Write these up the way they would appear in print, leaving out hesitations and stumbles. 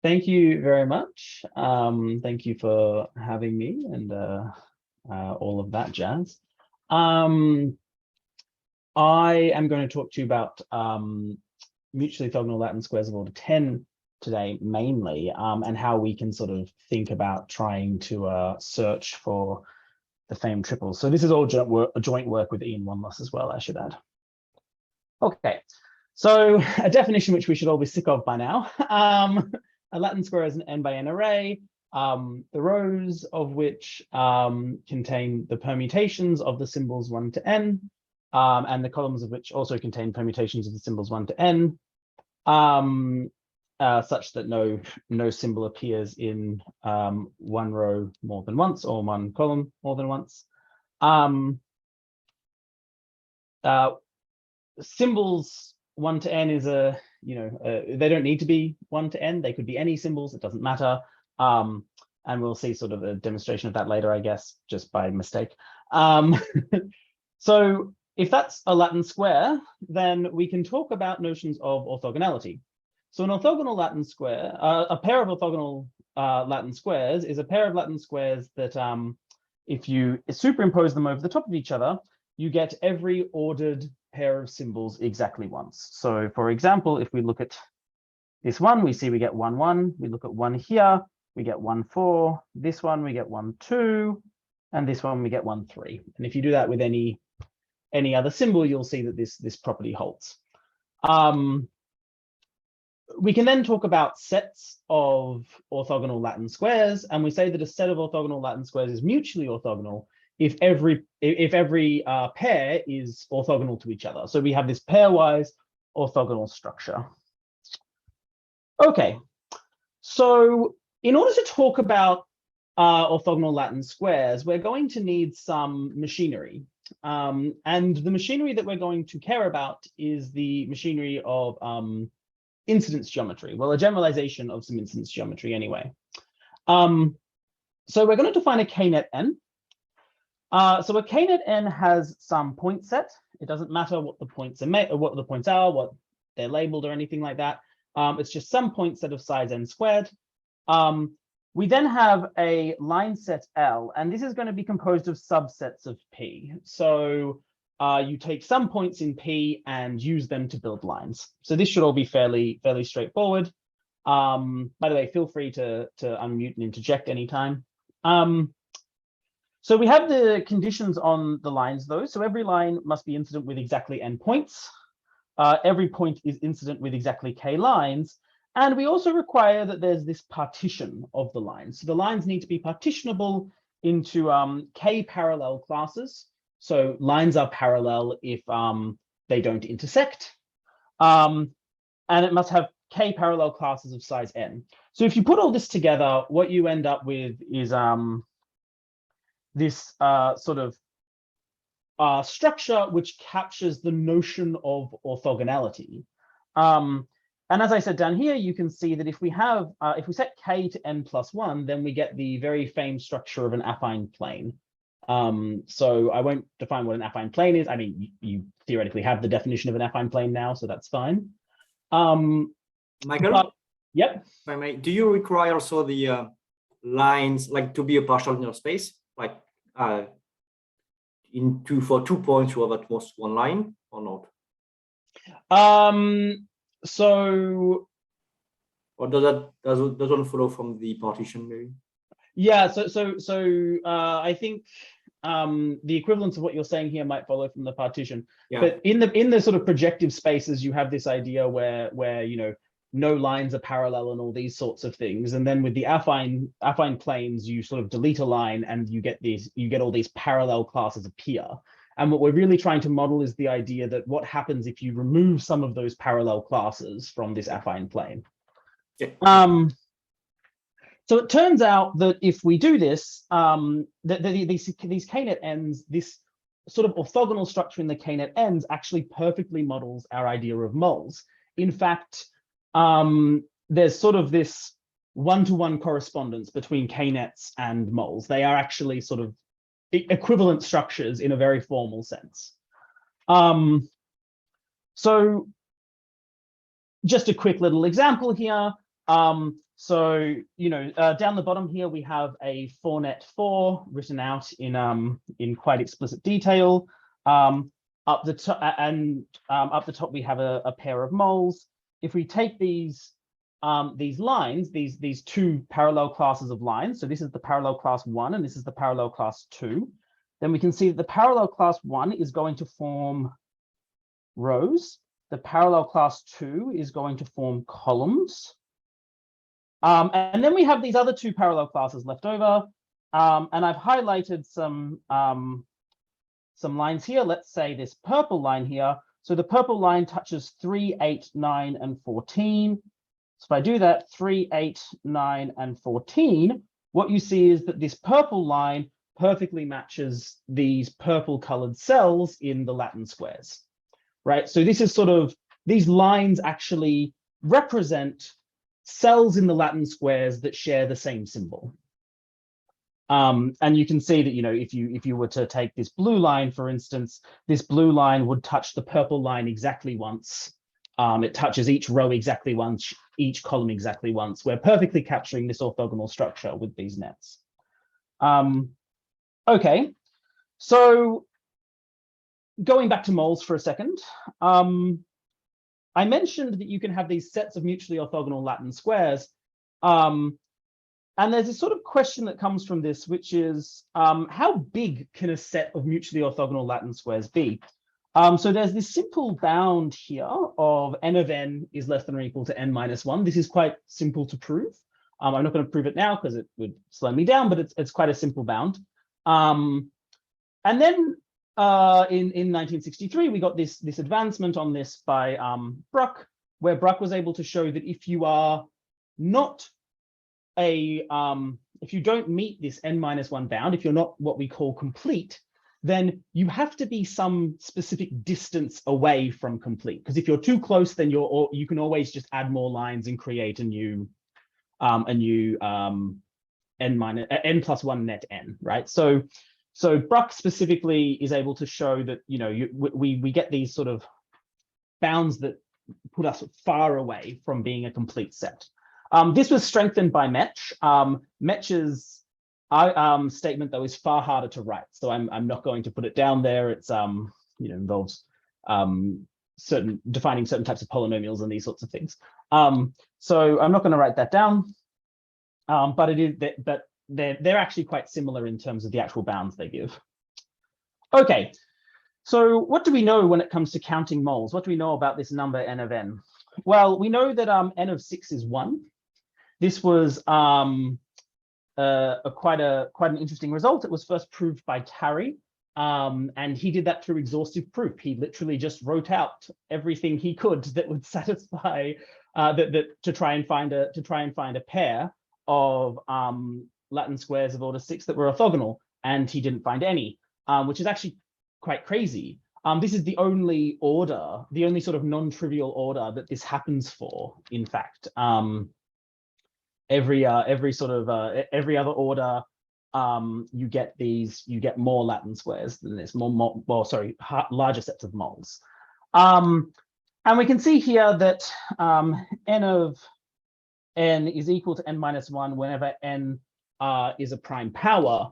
Thank you very much. Thank you for having me and all of that jazz. I am going to talk to you about mutually orthogonal Latin squares of order 10 today, mainly, and how we can sort of think about trying to search for the famed triples. So this is all joint work with Ian Wanless as well, I should add. Okay, so a definition which we should all be sick of by now. A Latin square is an n by n array, the rows of which contain the permutations of the symbols 1 to n, and the columns of which also contain permutations of the symbols 1 to n, such that no symbol appears in one row more than once or one column more than once. Symbols 1 to n is they don't need to be 1 to n. They could be any symbols. It doesn't matter. And we'll see sort of a demonstration of that later, I guess, just by mistake. So if that's a Latin square, then we can talk about notions of orthogonality. So an orthogonal Latin square, a pair of orthogonal Latin squares is a pair of Latin squares that if you superimpose them over the top of each other, you get every ordered pair of symbols exactly once. So for example, if we look at this one, we see we get 1, 1. We look at 1 here, we get 1, 4. This one, we get 1, 2. And this one, we get 1, 3. And if you do that with any other symbol, you'll see that this property holds. We can then talk about sets of orthogonal Latin squares, and we say that a set of orthogonal Latin squares is mutually orthogonal if every pair is orthogonal to each other. So we have this pairwise orthogonal structure. Okay, so in order to talk about orthogonal Latin squares, we're going to need some machinery. And the machinery that we're going to care about is the machinery of incidence geometry. Well, a generalization of some incidence geometry anyway. So we're going to define a k-net n. So a k-net n has some point set. It doesn't matter what the points are, what they're labeled or anything like that. It's just some point set of size n squared. We then have a line set L, and this is going to be composed of subsets of P. So you take some points in P and use them to build lines. So this should all be fairly straightforward. By the way, feel free to unmute and interject anytime. So we have the conditions on the lines, though. So every line must be incident with exactly n points. Every point is incident with exactly k lines. And we also require that there's this partition of the lines. So the lines need to be partitionable into k parallel classes. So lines are parallel if they don't intersect. And it must have k parallel classes of size n. So if you put all this together, what you end up with is this sort of structure which captures the notion of orthogonality. And as I said down here, you can see that if we set k to n plus 1, then we get the very famed structure of an affine plane. So I won't define what an affine plane is. I mean, you theoretically have the definition of an affine plane now, so that's fine. Michael? Yep. If I may, do you require also the lines like to be a partial linear space? Like for 2 points, you have at most one line or not? So, or does one follow from the partition maybe? Yeah, so I think the equivalence of what you're saying here might follow from the partition. Yeah. But in the sort of projective spaces, you have this idea where no lines are parallel and all these sorts of things. And then with the affine planes, you sort of delete a line and you get all these parallel classes appear. And what we're really trying to model is the idea that what happens if you remove some of those parallel classes from this affine plane. Yeah. So it turns out that if we do this, these k-net ends, this sort of orthogonal structure in the k-net ends actually perfectly models our idea of moles. In fact, there's sort of this one-to-one correspondence between k-nets and moles. They are actually sort of equivalent structures in a very formal sense. So just a quick little example here. So, down the bottom here, we have a 4net 4 written out in quite explicit detail. Up the top, we have a pair of moles. If we take these lines, these two parallel classes of lines, so this is the parallel class 1 and this is the parallel class 2, then we can see that the parallel class 1 is going to form rows. The parallel class 2 is going to form columns. And then we have these other two parallel classes left over. And I've highlighted some lines here. Let's say this purple line here. So the purple line touches 3, 8, 9, and 14. So if I do that, 3, 8, 9, and 14, what you see is that this purple line perfectly matches these purple colored cells in the Latin squares, right? So this is sort of, these lines actually represent cells in the Latin squares that share the same symbol. And you can see that, if you were to take this blue line, for instance, this blue line would touch the purple line exactly once. It touches each row exactly once, each column exactly once. We're perfectly capturing this orthogonal structure with these nets. Okay, so going back to moles for a second, I mentioned that you can have these sets of mutually orthogonal Latin squares. And there's a sort of question that comes from this, which is how big can a set of mutually orthogonal Latin squares be? So there's this simple bound here of n of n is less than or equal to n minus 1. This is quite simple to prove. I'm not going to prove it now because it would slow me down, but it's quite a simple bound. And then in 1963, we got this advancement on this by Bruck, where Bruck was able to show that if you are not if you don't meet this n minus 1 bound, if you're not what we call complete, then you have to be some specific distance away from complete. Because if you're too close, then you can always just add more lines and create a new n plus 1 net n, right? So Bruck specifically is able to show that we get these sort of bounds that put us far away from being a complete set. This was strengthened by Metsch. Metsch's statement, though, is far harder to write, so I'm not going to put it down there. It's involves defining certain types of polynomials and these sorts of things. So I'm not going to write that down. But they're actually quite similar in terms of the actual bounds they give. Okay, so what do we know when it comes to counting moles? What do we know about this number n of n? Well, we know that n of 6 is 1. This was quite an interesting result. It was first proved by Tarry, and he did that through exhaustive proof. He literally just wrote out everything he could that would satisfy to try and find a pair of Latin squares of order 6 that were orthogonal, and he didn't find any, which is actually quite crazy. This is the only sort of non-trivial order that this happens for, in fact. Every other order, you get more Latin squares than this, larger sets of moles. And we can see here that n of n is equal to n minus 1 whenever n is a prime power.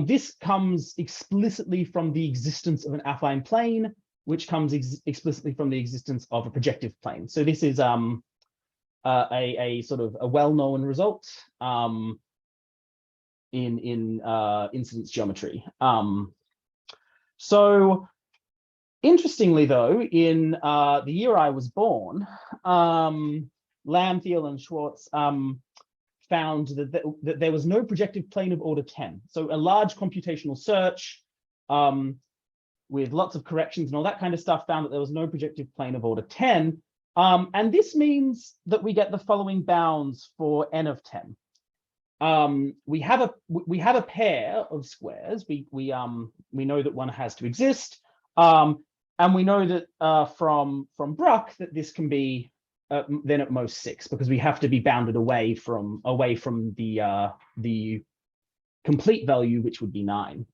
This comes explicitly from the existence of an affine plane, which comes explicitly from the existence of a projective plane. So this is a sort of a well-known result in incidence geometry. So interestingly, though, in the year I was born, Lamb, Thiel, and Schwartz found that there was no projective plane of order 10. So a large computational search with lots of corrections and all that kind of stuff found that there was no projective plane of order 10. And this means that we get the following bounds for n of 10. We have a pair of squares. We know that one has to exist, and we know that from Bruck that this can be then at most 6, because we have to be bounded away from the complete value, which would be 9.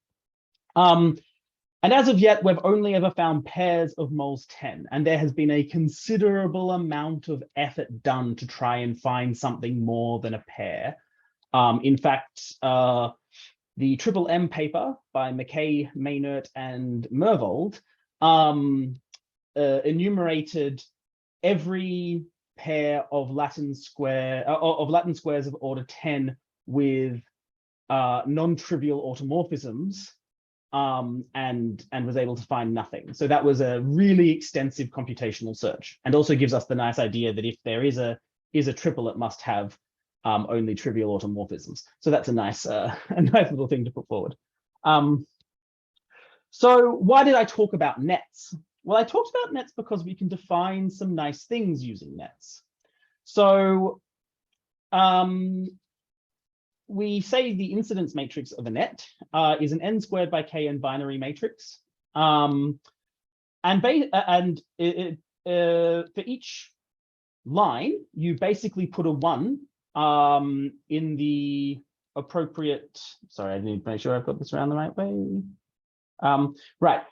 And as of yet, we've only ever found pairs of MOLS10, and there has been a considerable amount of effort done to try and find something more than a pair. In fact, the Triple M paper by McKay, Maynard, and Mervold enumerated every pair of Latin squares of order 10 with non-trivial automorphisms, and was able to find nothing. So that was a really extensive computational search, and also gives us the nice idea that if there is a triple, it must have only trivial automorphisms. So that's a nice little thing to put forward. So why did I talk about nets? Well, I talked about nets because we can define some nice things using nets. So we say the incidence matrix of a net is an n squared by kn binary matrix. For each line, you basically put a 1 in the appropriate, sorry, I need to make sure I've got this around the right way. Right,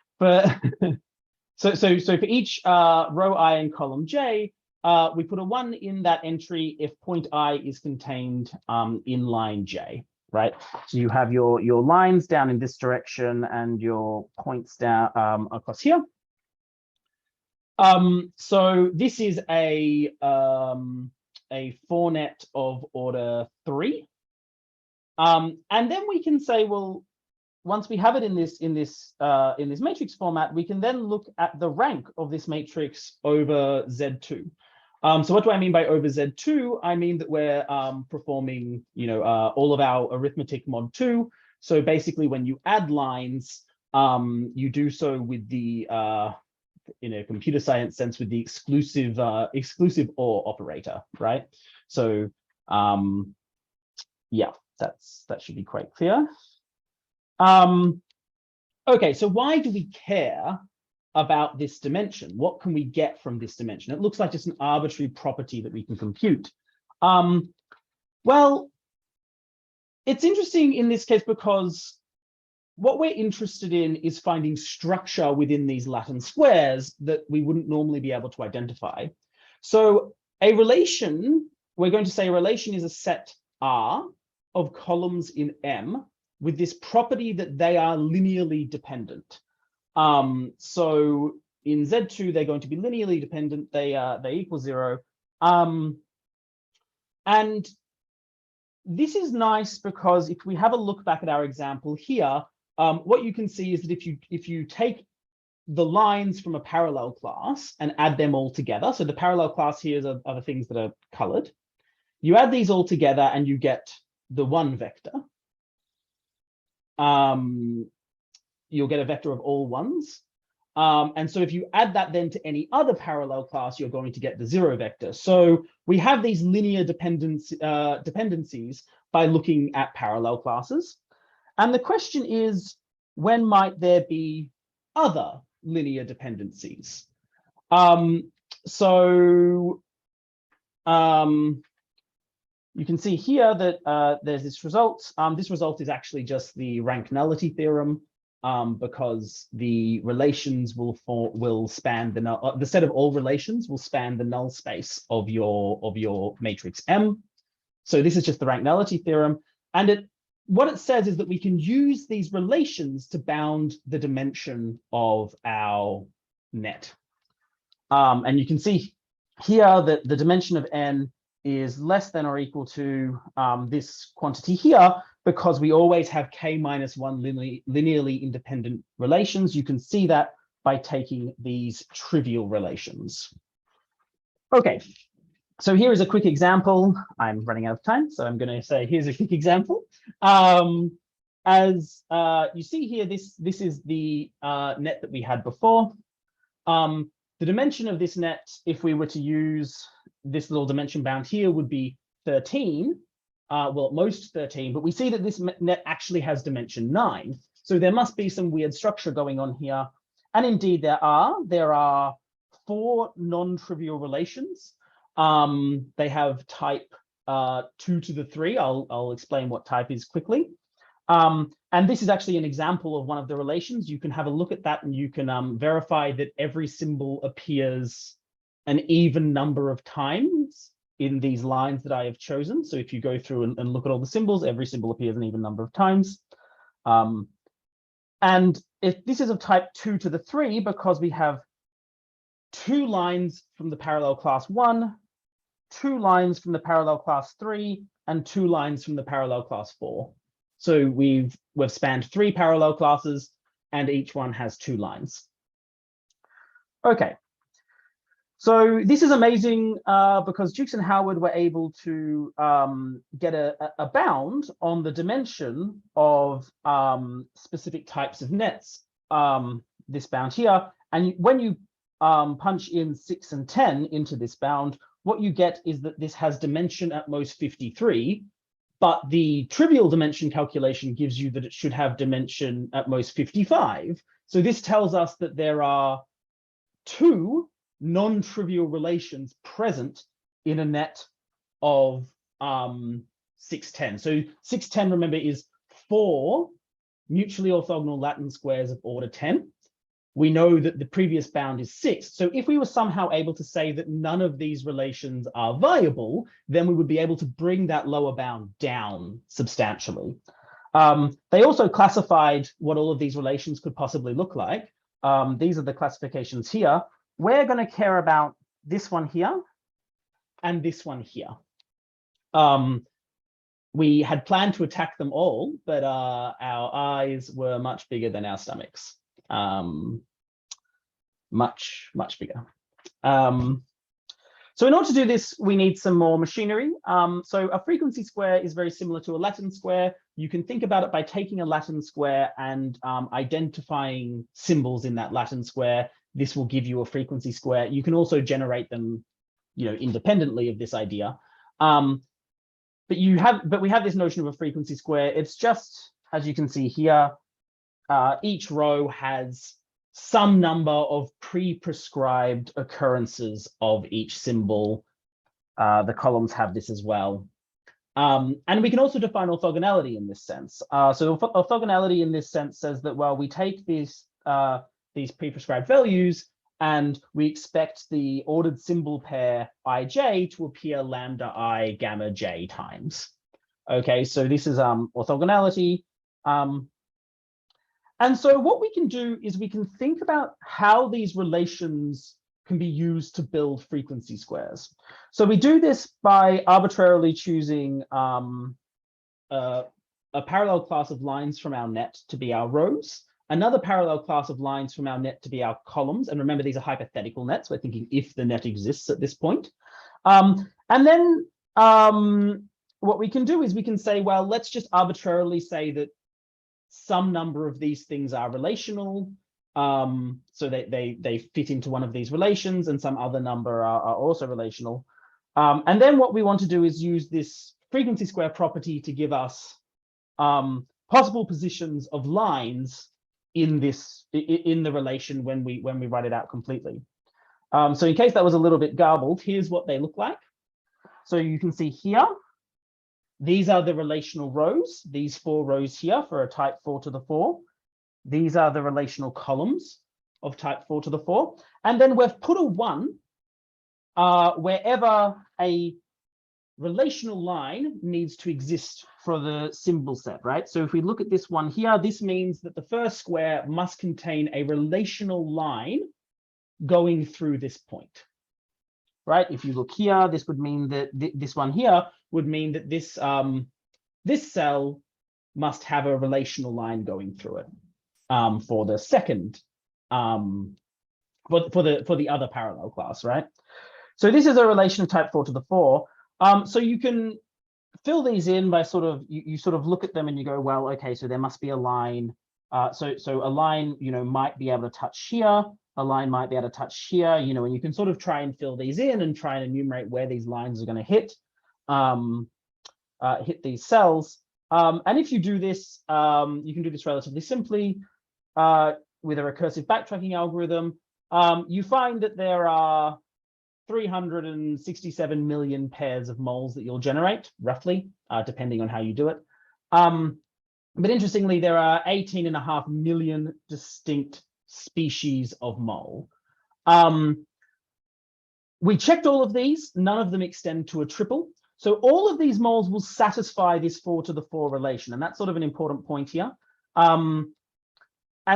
so for each row I and column j, we put a 1 in that entry if point I is contained in line j, right? So you have your lines down in this direction and your points down across here. So this is a 4-net of order 3. And then we can say, well, once we have it in this matrix format, we can then look at the rank of this matrix over Z2. So what do I mean by over Z2? I mean that we're performing, all of our arithmetic mod 2. So basically, when you add lines, you do so with the in a computer science sense with the exclusive OR operator, right? So yeah, that should be quite clear. Okay, so why do we care about this dimension? What can we get from this dimension? It looks like just an arbitrary property that we can compute. Well, it's interesting in this case because what we're interested in is finding structure within these Latin squares that we wouldn't normally be able to identify. So a relation, we're going to say a relation is a set R of columns in M with this property that they are linearly dependent. So in Z2, they're going to be linearly dependent. They equal 0. And this is nice because if we have a look back at our example here, what you can see is that if you take the lines from a parallel class and add them all together, so the parallel class here are the things that are colored, you add these all together and you get the 1 vector. You'll get a vector of all 1s. And so if you add that then to any other parallel class, you're going to get the 0 vector. So we have these linear dependencies by looking at parallel classes. And the question is, when might there be other linear dependencies? You can see here that there's this result. This result is actually just the rank nullity theorem, because the relations will span the set of all relations will span the null space of your matrix M. So this is just the rank nullity theorem, and what it says is that we can use these relations to bound the dimension of our net. And you can see here that the dimension of n is less than or equal to this quantity here, because we always have k minus 1 linearly independent relations. You can see that by taking these trivial relations. Okay. So here is a quick example. I'm running out of time, so I'm going to say here's a quick example. As you see here, this is the net that we had before. The dimension of this net, if we were to use this little dimension bound here, would be 13. Well, at most 13, but we see that this net actually has dimension 9. So there must be some weird structure going on here. And indeed there are 4 non-trivial relations. They have type 2 to the 3. I'll explain what type is quickly. And this is actually an example of one of the relations. You can have a look at that and you can verify that every symbol appears an even number of times in these lines that I have chosen. So if you go through and look at all the symbols, every symbol appears an even number of times. And if this is of type 2 to the 3, because we have 2 lines from the parallel class 1, 2 lines from the parallel class 3, and 2 lines from the parallel class 4. So we've spanned 3 parallel classes, and each one has 2 lines. Okay. So this is amazing because Jukes and Howard were able to get a bound on the dimension of specific types of nets, this bound here. And when you punch in 6 and 10 into this bound, what you get is that this has dimension at most 53, but the trivial dimension calculation gives you that it should have dimension at most 55. So this tells us that there are 2 non-trivial relations present in a net of 610. So 610, remember, is 4 mutually orthogonal Latin squares of order 10. We know that the previous bound is 6. So if we were somehow able to say that none of these relations are viable, then we would be able to bring that lower bound down substantially. They also classified what all of these relations could possibly look like. These are the classifications here. We're going to care about this one here and this one here. We had planned to attack them all, but our eyes were much bigger than our stomachs. Much bigger. So in order to do this, we need some more machinery. So a frequency square is very similar to a Latin square. You can think about it by taking a Latin square and identifying symbols in that Latin square. This will give you a frequency square. You can also generate them, independently of this idea. But we have this notion of a frequency square. It's just, as you can see here, each row has some number of pre-prescribed occurrences of each symbol. The columns have this as well. And we can also define orthogonality in this sense. So orthogonality in this sense says that, well, we take these pre-prescribed values and we expect the ordered symbol pair ij to appear lambda I gamma j times. Okay, so this is orthogonality. And so what we can do is we can think about how these relations can be used to build frequency squares. So we do this by arbitrarily choosing a parallel class of lines from our net to be our rows, another parallel class of lines from our net to be our columns. And remember, these are hypothetical nets. We're thinking if the net exists at this point. And then what we can do is we can say, well, let's just arbitrarily say that some number of these things are relational. So they fit into one of these relations, and some other number are also relational. And then what we want to do is use this frequency square property to give us possible positions of lines in the relation when we write it out completely. So in case that was a little bit garbled, here's what they look like. So you can see here, these are the relational rows, these 4 rows here for a type 4 to the 4. These are the relational columns of type 4 to the 4. And then we've put a 1 wherever a relational line needs to exist for the symbol set, right? So if we look at this one here, this means that the first square must contain a relational line going through this point, right? If you look here, this would mean that this one here would mean that this this cell must have a relational line going through it for the second for the other parallel class, right? So this is a relation of type 4 to the 4. So you can fill these in by you sort of look at them and you go, well, okay, so there must be a line. So a line, might be able to touch here. A line might be able to touch here, and you can sort of try and fill these in and try and enumerate where these lines are going to hit these cells. And if you do this, you can do this relatively simply with a recursive backtracking algorithm. You find that there are 367 million pairs of moles that you'll generate, roughly, depending on how you do it. But interestingly, there are 18.5 million distinct species of mole. We checked all of these, none of them extend to a triple. So all of these moles will satisfy this 4⁴ relation, and that's sort of an important point here. And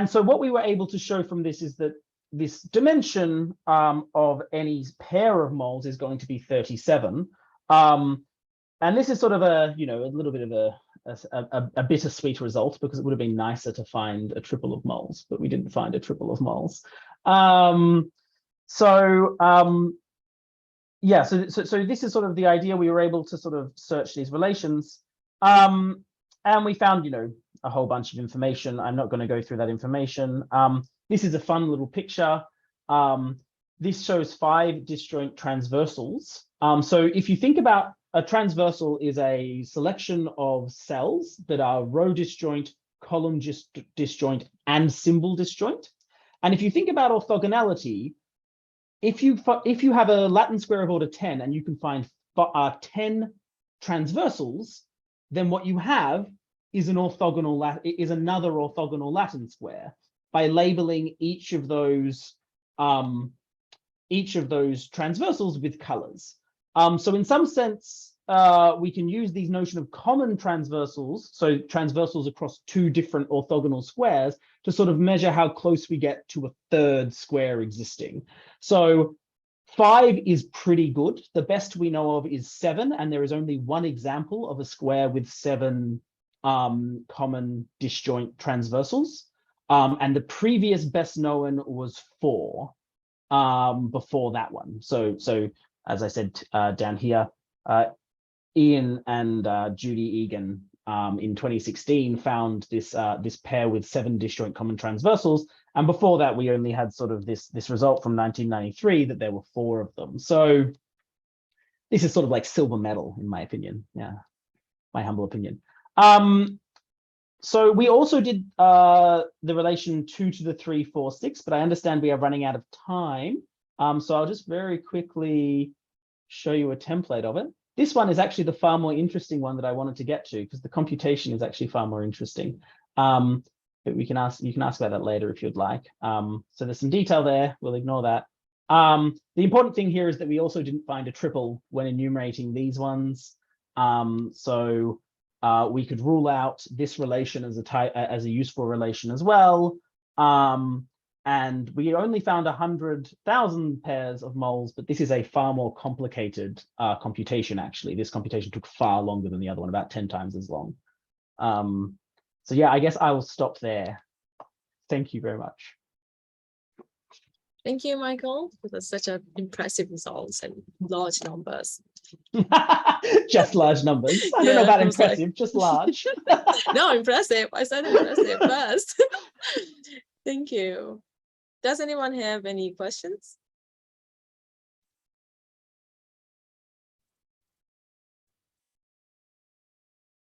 so what we were able to show from this is that this dimension of any pair of moles is going to be 37. And this is sort of a, you know, a little bit of a bittersweet result, because it would have been nicer to find a triple of moles, but we didn't find a triple of moles. Yeah, so this is sort of the idea. We were able to sort of search these relations, and we found, you know, a whole bunch of information. I'm not going to go through that information. This is a fun little picture. This shows 5 disjoint transversals. So if you think about a transversal is a selection of cells that are row disjoint, column disjoint, and symbol disjoint. And if you think about orthogonality, if you have a Latin square of order 10 and you can find 10 transversals, then what you have is another orthogonal Latin square by labeling each of those transversals with colors. So in some sense, we can use these notion of common transversals, so transversals across 2 different orthogonal squares, to sort of measure how close we get to a 3rd square existing. So 5 is pretty good. The best we know of is 7, and there is only one example of a square with 7 common disjoint transversals. And the previous best known was 4 before that one. So as I said down here, Ian and Judy Egan in 2016 found this pair with 7 disjoint common transversals, and before that we only had sort of this result from 1993 that there were 4 of them. So this is sort of like silver medal in my opinion, yeah, my humble opinion. So we also did the relation 2⁴, 4, 6, but I understand we are running out of time. So I'll just very quickly show you a template of it. This one is actually the far more interesting one that I wanted to get to, because the computation is actually far more interesting. But you can ask about that later if you'd like. So there's some detail there. We'll ignore that. The important thing here is that we also didn't find a triple when enumerating these ones. So we could rule out this relation as a useful relation as well. And we only found 100,000 pairs of moles, but this is a far more complicated computation, actually. This computation took far longer than the other one, about 10 times as long. So yeah, I guess I will stop there. Thank you very much. Thank you, Michael, for such an impressive results and large numbers. Just large numbers. I don't know about impressive, just large. No, impressive. I said impressive first. Thank you. Does anyone have any questions?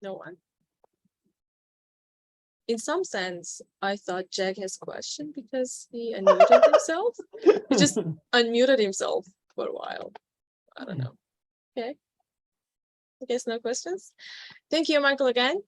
No one. In some sense, I thought Jack has a question because he unmuted himself. He just unmuted himself for a while. I don't know. Okay. I guess no questions. Thank you, Michael, again.